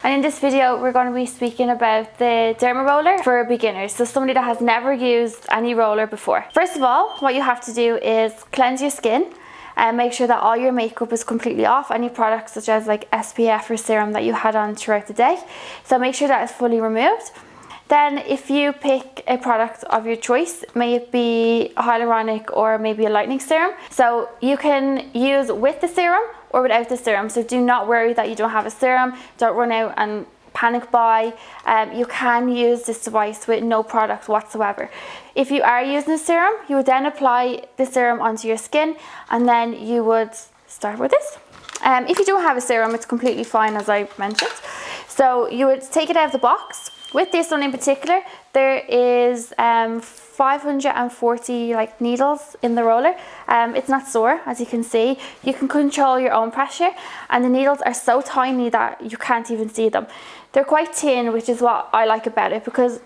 And in this video, we're going to be speaking about the Dermaroller for beginners, so somebody that has never used any roller before. First of all, what you have to do is cleanse your skin and make sure that all your makeup is completely off, any products such as like SPF or serum that you had on throughout the day. So make sure that it's fully removed. Then if you pick a product of your choice, may it be hyaluronic or maybe a lightening serum, so you can use with the serum or without the serum. So do not worry that you don't have a serum. Don't run out and panic buy. You can use this device with no product whatsoever. If you are using a serum, you would then apply the serum onto your skin, and then you would start with this. If you don't have a serum, it's completely fine, as I mentioned. So you would take it out of the box. With this one in particular, there is 540 like needles in the roller. It's not sore, as you can see. You can control your own pressure, and the needles are so tiny that you can't even see them. They're quite thin, which is what I like about it, because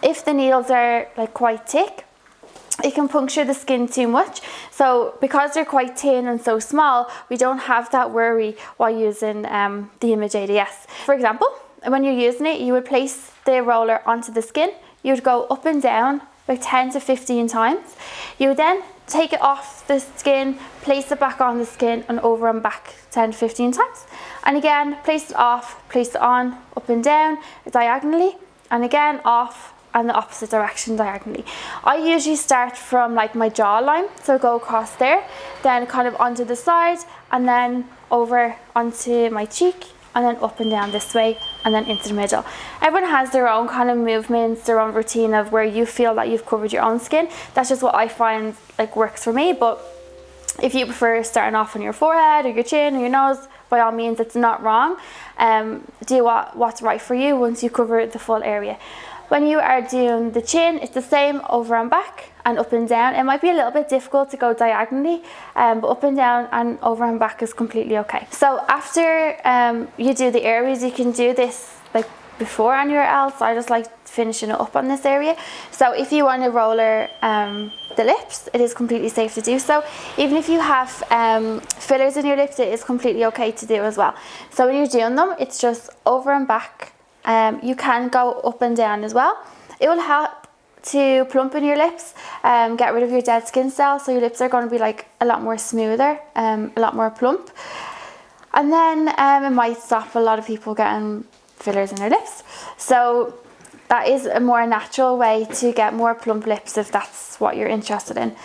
if the needles are like quite thick, it can puncture the skin too much. So because they're quite thin and so small, we don't have that worry while using the Image A.D.S. For example, when you're using it, you would place the roller onto the skin. You would go up and down about 10 to 15 times. You would then take it off the skin, place it back on the skin, and over and back 10 to 15 times. And again, place it off, place it on, up and down diagonally, and again off and the opposite direction diagonally. I usually start from like my jawline, so go across there, then kind of onto the side, and then over onto my cheek, and then up and down this way, and then into the middle. Everyone has their own kind of movements, their own routine of where you feel that you've covered your own skin. That's just what I find like works for me. But if you prefer starting off on your forehead or your chin or your nose, by all means, it's not wrong. Do what's right for you once you cover the full area. When you are doing the chin, it's the same over and back and up and down. It might be a little bit difficult to go diagonally, but up and down and over and back is completely okay. So after you do the areas, you can do this like before anywhere else. I just like finishing it up on this area. So if you want to roller the lips, it is completely safe to do so. Even if you have fillers in your lips, it is completely okay to do as well. So when you're doing them, it's just over and back. You can go up and down as well. It will help to plump in your lips, get rid of your dead skin cells, so your lips are going to be like a lot more smoother, a lot more plump. And then it might stop a lot of people getting fillers in their lips. So that is a more natural way to get more plump lips if that's what you're interested in.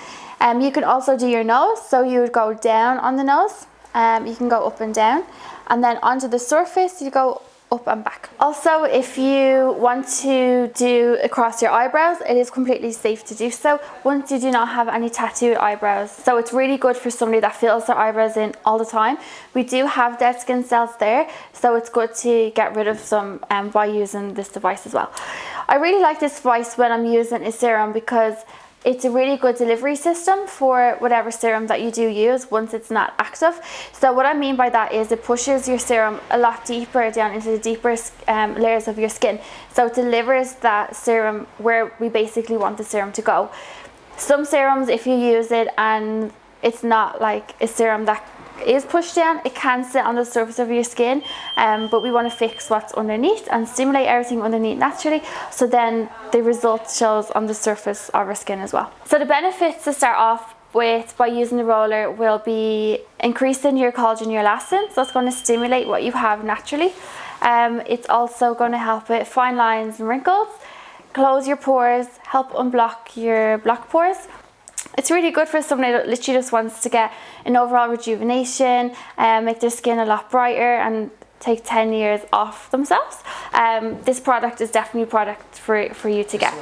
You can also do your nose, so you would go down on the nose. You can go up and down, and then onto the surface you go up and back. Also, if you want to do across your eyebrows, it is completely safe to do so once you do not have any tattooed eyebrows. So it's really good for somebody that fills their eyebrows in all the time. We do have dead skin cells there, so it's good to get rid of some by using this device as well. I really like this device when I'm using a serum because it's a really good delivery system for whatever serum that you do use once it's not active. So what I mean by that is it pushes your serum a lot deeper down into the deeper layers of your skin. So it delivers that serum where we basically want the serum to go. Some serums, if you use it and it's not like a serum that is pushed down, it can sit on the surface of your skin, but we want to fix what's underneath and stimulate everything underneath naturally, so then the result shows on the surface of our skin as well. So the benefits to start off with by using the roller will be increasing your collagen, your elastin, so it's going to stimulate what you have naturally. It's also going to help with fine lines and wrinkles, close your pores, help unblock your blocked pores. It's really good for somebody that literally just wants to get an overall rejuvenation, make their skin a lot brighter and take 10 years off themselves. This product is definitely a product for you to get.